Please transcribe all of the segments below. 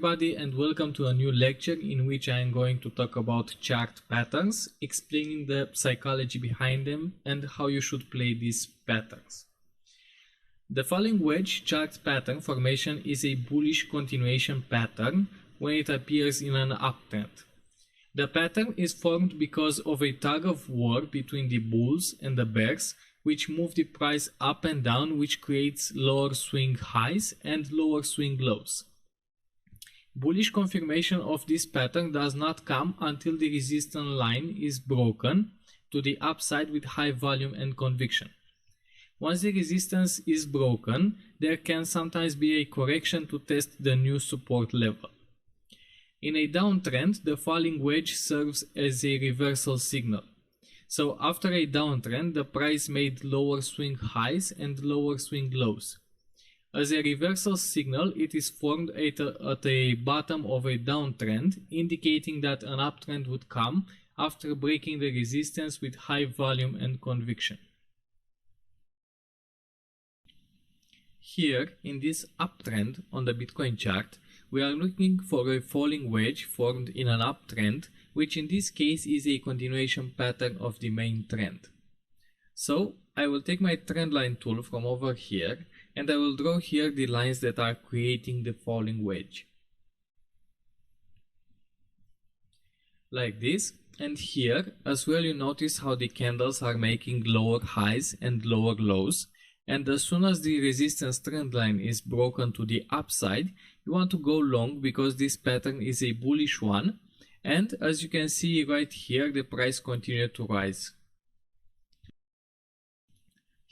everybody, and welcome to a new lecture in which I am going to talk about chart patterns, explaining the psychology behind them and how you should play these patterns. The falling wedge chart pattern formation is a bullish continuation pattern when it appears in an uptrend. The pattern is formed because of a tug of war between the bulls and the bears, which move the price up and down, which creates lower swing highs and lower swing lows. Bullish confirmation of this pattern does not come until the resistance line is broken to the upside with high volume and conviction. Once the resistance is broken, there can sometimes be a correction to test the new support level. In a downtrend, the falling wedge serves as a reversal signal. So after a downtrend, the price made lower swing highs and lower swing lows. As a reversal signal, it is formed at the bottom of a downtrend, indicating that an uptrend would come after breaking the resistance with high volume and conviction. Here, in this uptrend on the Bitcoin chart, we are looking for a falling wedge formed in an uptrend, which in this case is a continuation pattern of the main trend. So, I will take my trendline tool from over here, and I will draw here the lines that are creating the falling wedge. Like this, and here as well you notice how the candles are making lower highs and lower lows, and as soon as the resistance trend line is broken to the upside, you want to go long because this pattern is a bullish one, and as you can see right here, the price continued to rise.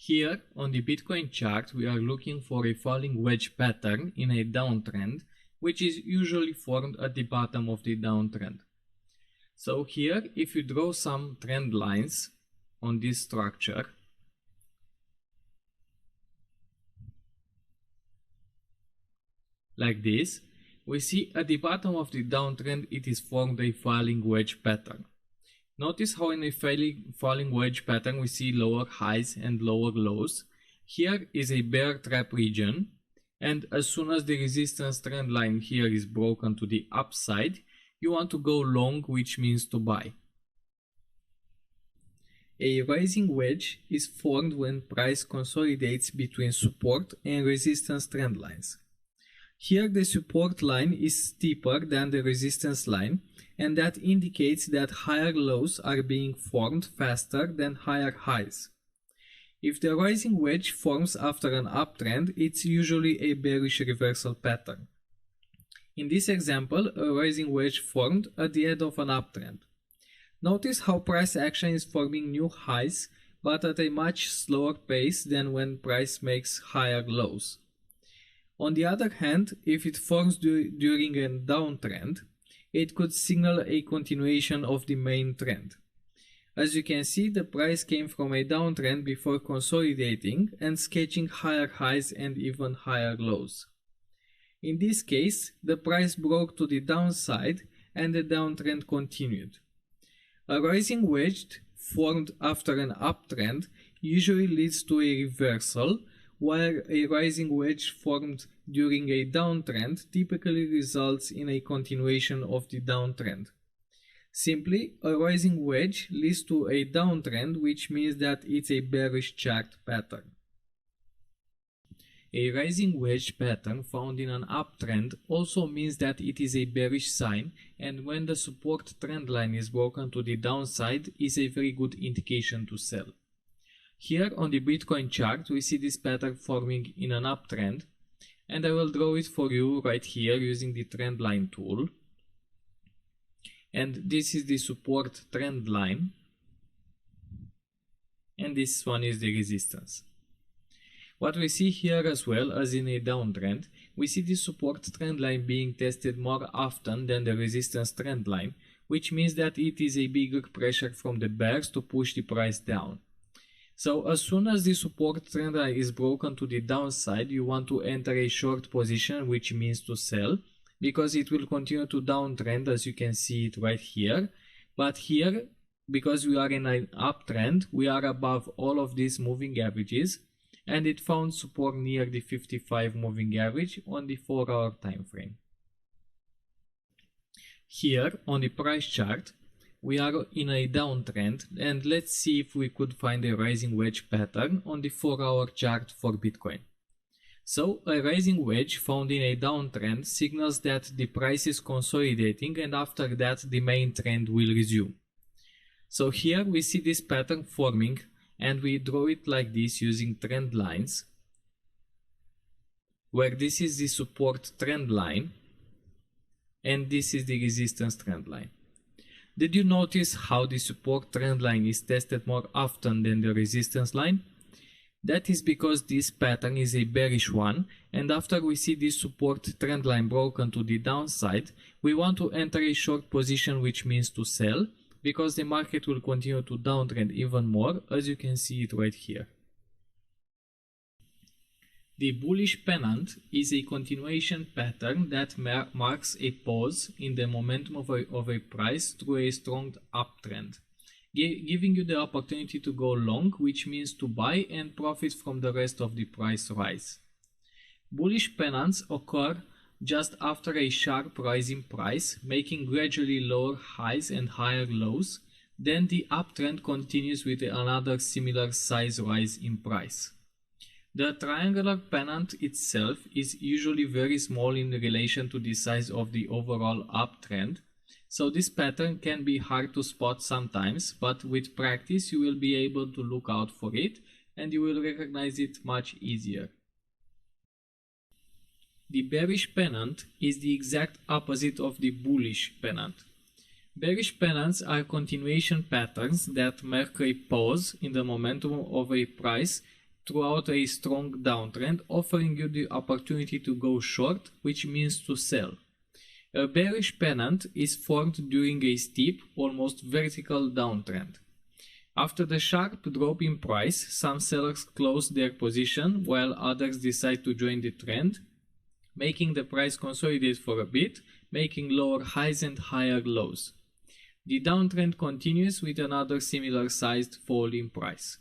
Here on the Bitcoin chart, we are looking for a falling wedge pattern in a downtrend, which is usually formed at the bottom of the downtrend. So here, if you draw some trend lines on this structure, like this, we see at the bottom of the downtrend it is formed a falling wedge pattern. Notice how in a falling wedge pattern we see lower highs and lower lows. Here is a bear trap region, and as soon as the resistance trend line here is broken to the upside, you want to go long, which means to buy. A rising wedge is formed when price consolidates between support and resistance trend lines. Here the support line is steeper than the resistance line, and that indicates that higher lows are being formed faster than higher highs. If the rising wedge forms after an uptrend, it's usually a bearish reversal pattern. In this example, a rising wedge formed at the end of an uptrend. Notice how price action is forming new highs, but at a much slower pace than when price makes higher lows. On the other hand, if it forms during a downtrend, it could signal a continuation of the main trend. As you can see, the price came from a downtrend before consolidating and sketching higher highs and even higher lows. In this case, the price broke to the downside and the downtrend continued. A rising wedge formed after an uptrend usually leads to a reversal, while a rising wedge formed during a downtrend typically results in a continuation of the downtrend. Simply, a rising wedge leads to a downtrend, which means that it's a bearish chart pattern. A rising wedge pattern found in an uptrend also means that it is a bearish sign, and when the support trend line is broken to the downside is a very good indication to sell. Here on the Bitcoin chart, we see this pattern forming in an uptrend, and I will draw it for you right here using the trend line tool. And this is the support trend line, and this one is the resistance. What we see here as well as in a downtrend, we see the support trend line being tested more often than the resistance trend line, which means that it is a bigger pressure from the bears to push the price down. So as soon as the support trend line is broken to the downside, you want to enter a short position, which means to sell, because it will continue to downtrend, as you can see it right here. But here, because we are in an uptrend, we are above all of these moving averages, and it found support near the 55 moving average on the 4-hour time frame. Here on the price chart, we are in a downtrend, and let's see if we could find a rising wedge pattern on the 4-hour chart for Bitcoin. So a rising wedge found in a downtrend signals that the price is consolidating, and after that the main trend will resume. So here we see this pattern forming, and we draw it like this using trend lines, where this is the support trend line and this is the resistance trend line. Did you notice how the support trend line is tested more often than the resistance line? That is because this pattern is a bearish one, and after we see this support trend line broken to the downside, we want to enter a short position, which means to sell, because the market will continue to downtrend even more, as you can see it right here. The bullish pennant is a continuation pattern that marks a pause in the momentum of a price through a strong uptrend, giving you the opportunity to go long, which means to buy and profit from the rest of the price rise. Bullish pennants occur just after a sharp rise in price, making gradually lower highs and higher lows. Then the uptrend continues with another similar size rise in price. The triangular pennant itself is usually very small in relation to the size of the overall uptrend, so this pattern can be hard to spot sometimes, but with practice you will be able to look out for it and you will recognize it much easier. The bearish pennant is the exact opposite of the bullish pennant. Bearish pennants are continuation patterns that mark a pause in the momentum of a price throughout a strong downtrend, offering you the opportunity to go short, which means to sell. A bearish pennant is formed during a steep, almost vertical downtrend. After the sharp drop in price, some sellers close their position while others decide to join the trend, making the price consolidate for a bit, making lower highs and higher lows. The downtrend continues with another similar sized fall in price.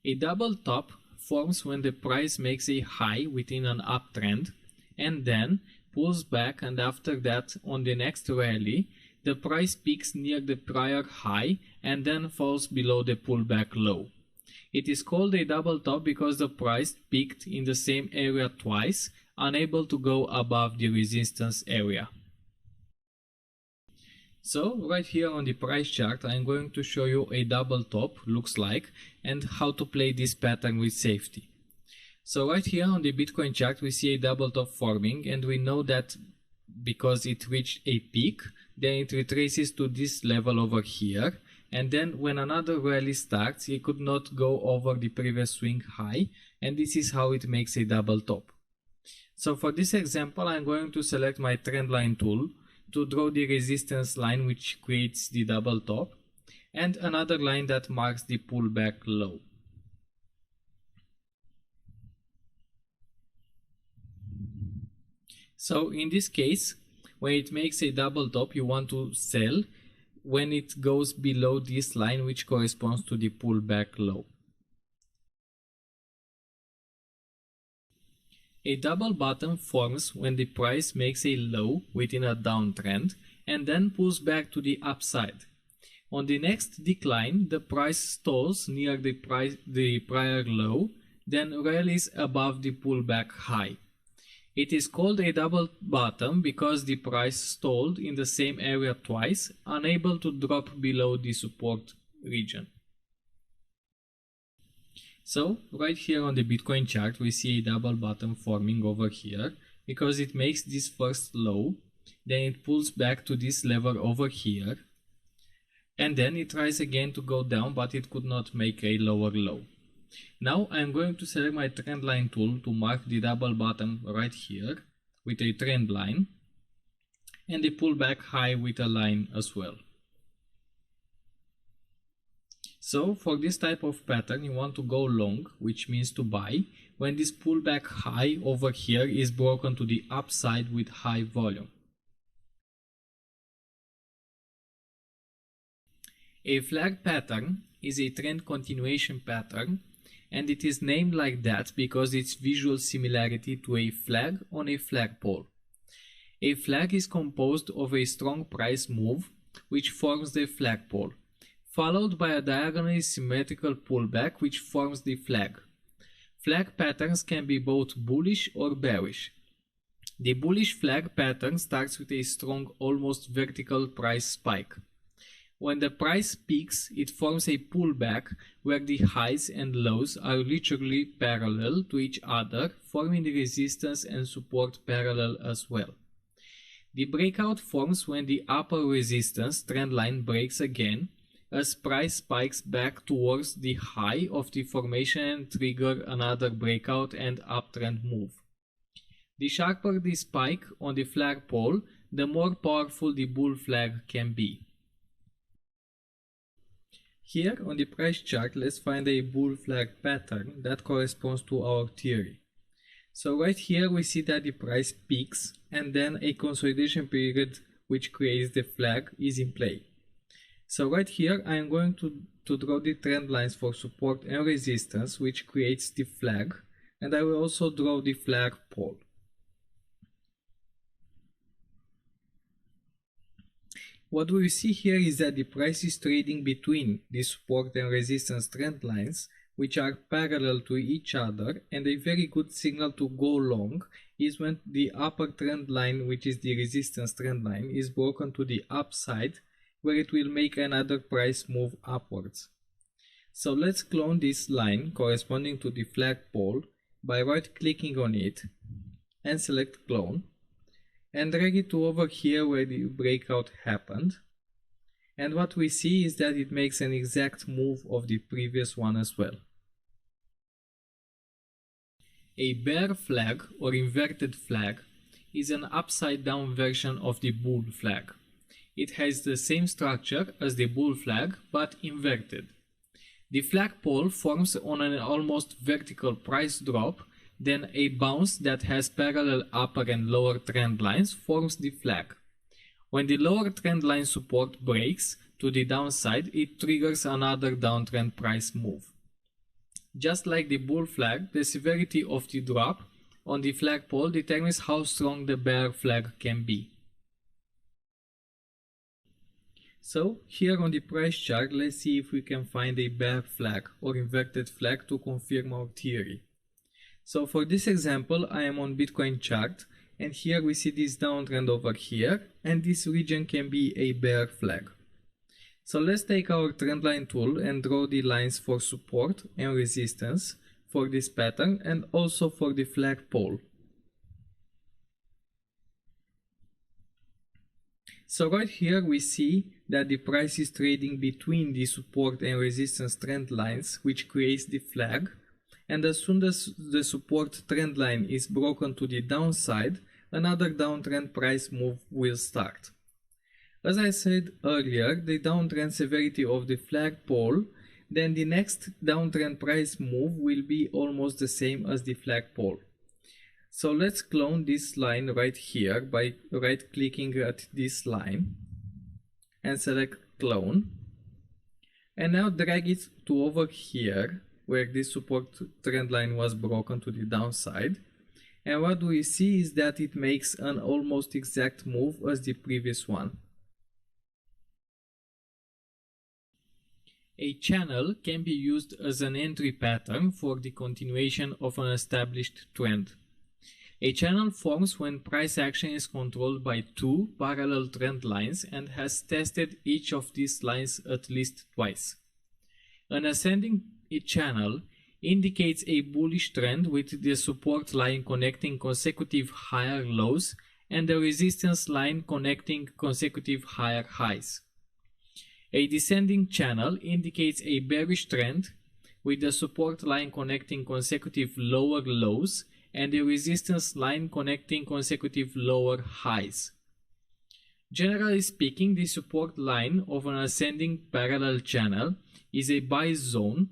A double top forms when the price makes a high within an uptrend and then pulls back, and after that, on the next rally, the price peaks near the prior high and then falls below the pullback low. It is called a double top because the price peaked in the same area twice, unable to go above the resistance area. So right here on the price chart, I'm going to show you a double top looks like and how to play this pattern with safety. So right here on the Bitcoin chart, we see a double top forming, and we know that because it reached a peak, then it retraces to this level over here, and then when another rally starts, it could not go over the previous swing high, and this is how it makes a double top. So for this example, I'm going to select my trend line tool to draw the resistance line which creates the double top, and another line that marks the pullback low. So in this case, when it makes a double top, you want to sell when it goes below this line which corresponds to the pullback low. A double bottom forms when the price makes a low within a downtrend and then pulls back to the upside. On the next decline, the price stalls near the prior low, then rallies above the pullback high. It is called a double bottom because the price stalled in the same area twice, unable to drop below the support region. So right here on the Bitcoin chart, we see a double bottom forming over here because it makes this first low, then it pulls back to this level over here, and then it tries again to go down, but it could not make a lower low. Now I'm going to select my trend line tool to mark the double bottom right here with a trend line and the pullback high with a line as well. So for this type of pattern, you want to go long, which means to buy, when this pullback high over here is broken to the upside with high volume. A flag pattern is a trend continuation pattern, and it is named like that because its visual similarity to a flag on a flagpole. A flag is composed of a strong price move, which forms the flagpole, followed by a diagonally symmetrical pullback which forms the flag. Flag patterns can be both bullish or bearish. The bullish flag pattern starts with a strong, almost vertical price spike. When the price peaks, it forms a pullback where the highs and lows are literally parallel to each other, forming the resistance and support parallel as well. The breakout forms when the upper resistance trendline breaks again, as price spikes back towards the high of the formation and trigger another breakout and uptrend move. The sharper the spike on the flagpole, the more powerful the bull flag can be. Here on the price chart, let's find a bull flag pattern that corresponds to our theory. So right here we see that the price peaks and then a consolidation period which creates the flag is in play. So right here I am going to draw the trend lines for support and resistance which creates the flag, and I will also draw the flagpole. What we see here is that the price is trading between the support and resistance trend lines, which are parallel to each other, and a very good signal to go long is when the upper trend line, which is the resistance trend line, is broken to the upside, where it will make another price move upwards. So let's clone this line corresponding to the flagpole by right clicking on it and select clone, and drag it to over here where the breakout happened. And what we see is that it makes an exact move of the previous one as well. A bear flag or inverted flag is an upside down version of the bull flag. It has the same structure as the bull flag but inverted. The flagpole forms on an almost vertical price drop. Then a bounce that has parallel upper and lower trend lines forms the flag. When the lower trend line support breaks to the downside, it triggers another downtrend price move. Just like the bull flag, the severity of the drop on the flagpole determines how strong the bear flag can be. So here on the price chart, let's see if we can find a bear flag or inverted flag to confirm our theory. So for this example, I am on Bitcoin chart, and here we see this downtrend over here, and this region can be a bear flag. So let's take our trendline tool and draw the lines for support and resistance for this pattern and also for the flagpole. So right here we see that the price is trading between the support and resistance trend lines, which creates the flag. And as soon as the support trend line is broken to the downside, another downtrend price move will start. As I said earlier, the downtrend severity of the flagpole, then the next downtrend price move will be almost the same as the flagpole. So let's clone this line right here by right clicking at this line and select clone. And now drag it to over here where this support trend line was broken to the downside, and what we see is that it makes an almost exact move as the previous one. A channel can be used as an entry pattern for the continuation of an established trend. A channel forms when price action is controlled by two parallel trend lines and has tested each of these lines at least twice. An ascending channel indicates a bullish trend with the support line connecting consecutive higher lows and the resistance line connecting consecutive higher highs. A descending channel indicates a bearish trend with the support line connecting consecutive lower lows and the resistance line connecting consecutive lower highs. Generally speaking, the support line of an ascending parallel channel is a buy zone,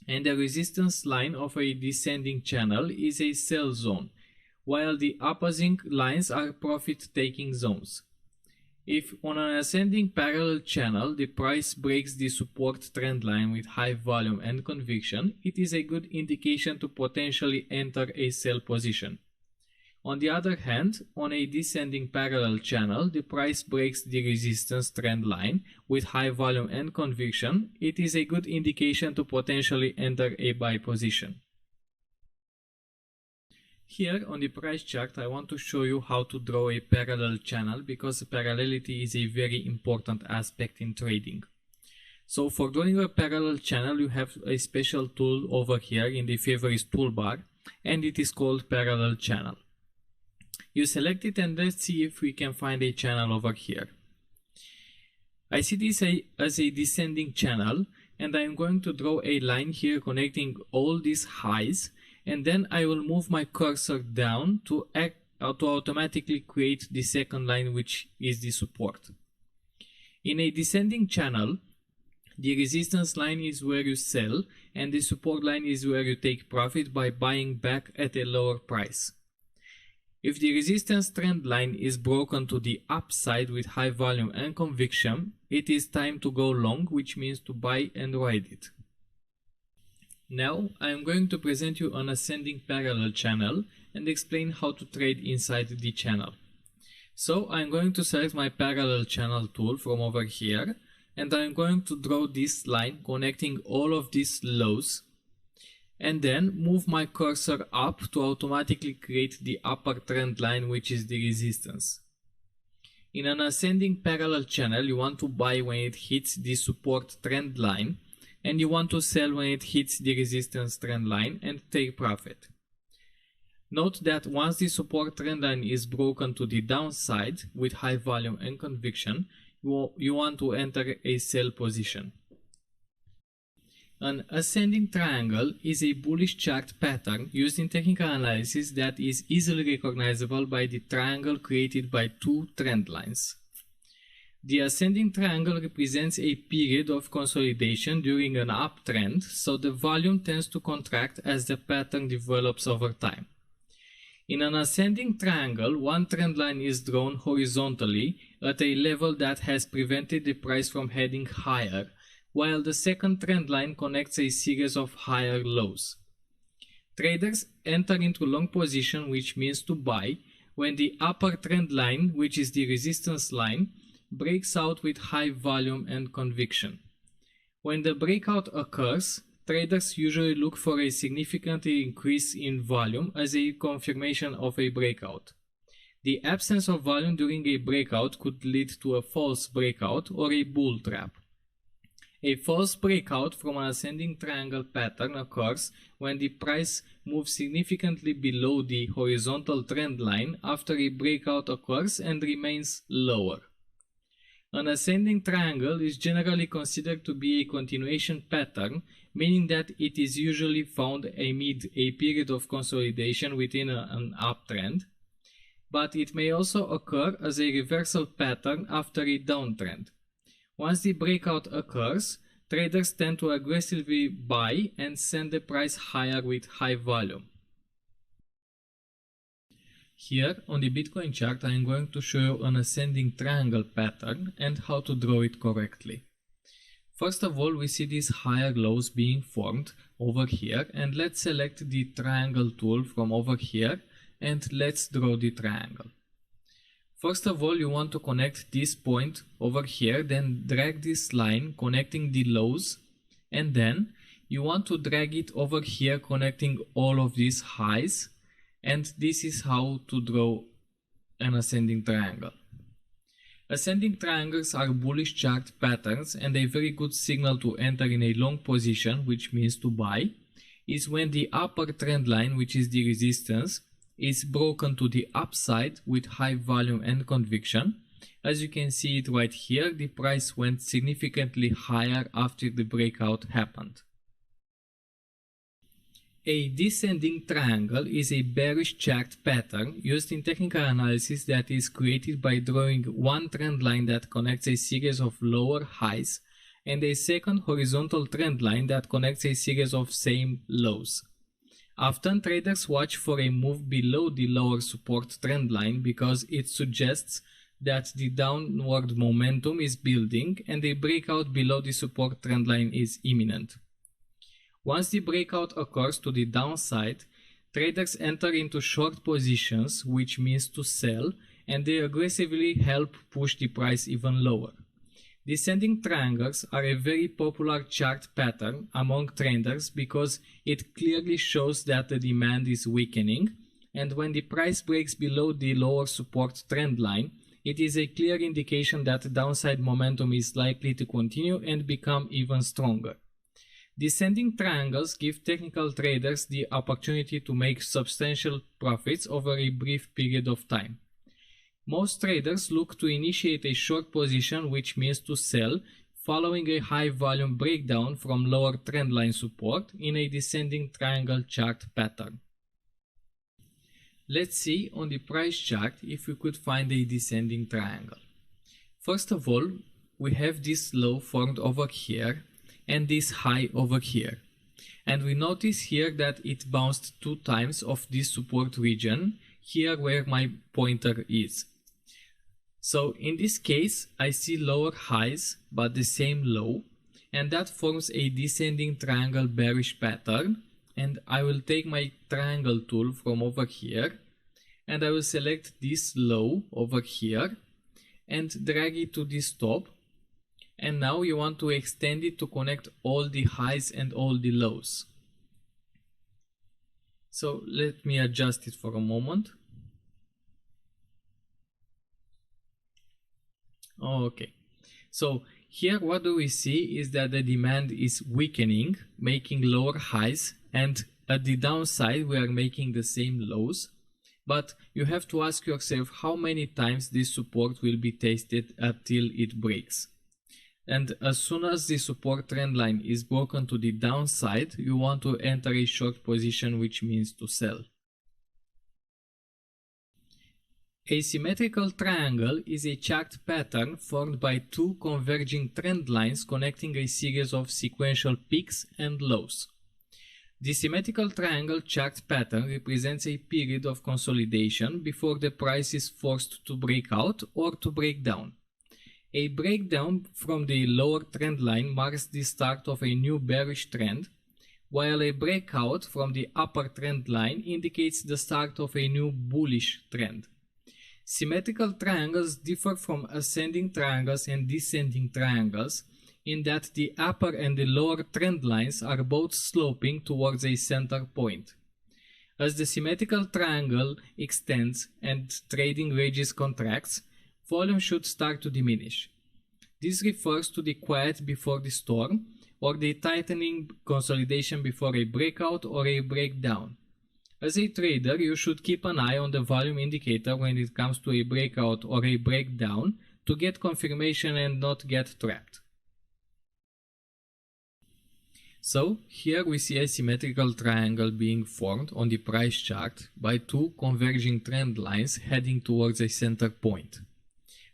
and the resistance line of a descending channel is a sell zone, while the opposing lines are profit-taking zones. If on an ascending parallel channel the price breaks the support trend line with high volume and conviction, it is a good indication to potentially enter a sell position. On the other hand, on a descending parallel channel, the price breaks the resistance trend line with high volume and conviction. It is a good indication to potentially enter a buy position. Here on the price chart, I want to show you how to draw a parallel channel because parallelity is a very important aspect in trading. So for drawing a parallel channel, you have a special tool over here in the favorites toolbar, and it is called parallel channel. You select it and let's see if we can find a channel over here. I see this as a descending channel, and I am going to draw a line here connecting all these highs, and then I will move my cursor down to automatically create the second line, which is the support. In a descending channel, the resistance line is where you sell and the support line is where you take profit by buying back at a lower price. If the resistance trend line is broken to the upside with high volume and conviction, it is time to go long, which means to buy and ride it. Now I am going to present you an ascending parallel channel and explain how to trade inside the channel. So I am going to select my parallel channel tool from over here, and I am going to draw this line connecting all of these lows, and then move my cursor up to automatically create the upper trend line, which is the resistance. In an ascending parallel channel, you want to buy when it hits the support trend line, and you want to sell when it hits the resistance trend line and take profit. Note that once the support trend line is broken to the downside with high volume and conviction, you want to enter a sell position. An ascending triangle is a bullish chart pattern used in technical analysis that is easily recognizable by the triangle created by two trend lines. The ascending triangle represents a period of consolidation during an uptrend, so the volume tends to contract as the pattern develops over time. In an ascending triangle, one trend line is drawn horizontally at a level that has prevented the price from heading higher, while the second trend line connects a series of higher lows. Traders enter into long position, which means to buy, when the upper trend line, which is the resistance line, breaks out with high volume and conviction. When the breakout occurs, traders usually look for a significant increase in volume as a confirmation of a breakout. The absence of volume during a breakout could lead to a false breakout or a bull trap. A false breakout from an ascending triangle pattern occurs when the price moves significantly below the horizontal trend line after a breakout occurs and remains lower. An ascending triangle is generally considered to be a continuation pattern, meaning that it is usually found amid a period of consolidation within an uptrend, but it may also occur as a reversal pattern after a downtrend. Once the breakout occurs, traders tend to aggressively buy and send the price higher with high volume. Here on the Bitcoin chart, I am going to show you an ascending triangle pattern and how to draw it correctly. First of all, we see these higher lows being formed over here, and let's select the triangle tool from over here and let's draw the triangle. First of all, you want to connect this point over here, then drag this line connecting the lows, and then you want to drag it over here connecting all of these highs. And this is how to draw an ascending triangle. Ascending triangles are bullish chart patterns, and a very good signal to enter in a long position, which means to buy, is when the upper trend line, which is the resistance, is broken to the upside with high volume and conviction. As you can see it right here, the price went significantly higher after the breakout happened. A descending triangle is a bearish chart pattern used in technical analysis that is created by drawing one trend line that connects a series of lower highs and a second horizontal trend line that connects a series of same lows. Often traders watch for a move below the lower support trend line because it suggests that the downward momentum is building and a breakout below the support trend line is imminent. Once the breakout occurs to the downside, Traders enter into short positions, which means to sell, and they aggressively help push the price even lower. Descending triangles are a very popular chart pattern among traders because it clearly shows that the demand is weakening, and when the price breaks below the lower support trend line, it is a clear indication that downside momentum is likely to continue and become even stronger. Descending triangles give technical traders the opportunity to make substantial profits over a brief period of time. Most traders look to initiate a short position, which means to sell, following a high volume breakdown from lower trendline support in a descending triangle chart pattern. Let's see on the price chart if we could find a descending triangle. First of all, we have this low formed over here and this high over here. And we notice here that it bounced 2 times off this support region, here where my pointer is. So in this case, I see lower highs but the same low, and that forms a descending triangle bearish pattern. And I will take my triangle tool from over here and I will select this low over here and drag it to this top. And now you want to extend it to connect all the highs and all the lows. So let me adjust it for a moment. Okay, so here what do we see is that the demand is weakening, making lower highs, and at the downside we are making the same lows. But you have to ask yourself how many times this support will be tested until it breaks. And as soon as the support trend line is broken to the downside, you want to enter a short position, which means to sell. A symmetrical triangle is a chart pattern formed by 2 converging trend lines connecting a series of sequential peaks and lows. The symmetrical triangle chart pattern represents a period of consolidation before the price is forced to break out or to break down. A breakdown from the lower trend line marks the start of a new bearish trend, while a breakout from the upper trend line indicates the start of a new bullish trend. Symmetrical triangles differ from ascending triangles and descending triangles in that the upper and the lower trend lines are both sloping towards a center point. As the symmetrical triangle extends and trading ranges contracts, volume should start to diminish. This refers to the quiet before the storm, or the tightening consolidation before a breakout or a breakdown. As a trader, you should keep an eye on the volume indicator when it comes to a breakout or a breakdown to get confirmation and not get trapped. So here we see a symmetrical triangle being formed on the price chart by 2 converging trend lines heading towards a center point.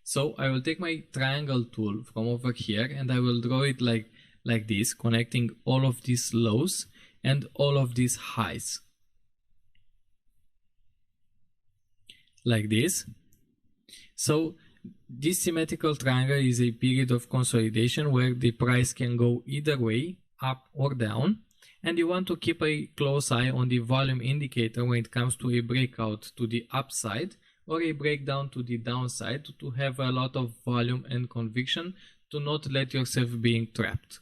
So I will take my triangle tool from over here and I will draw it like this, connecting all of these lows and all of these highs. Like this. So this symmetrical triangle is a period of consolidation where the price can go either way, up or down, and you want to keep a close eye on the volume indicator when it comes to a breakout to the upside or a breakdown to the downside to have a lot of volume and conviction to not let yourself being trapped.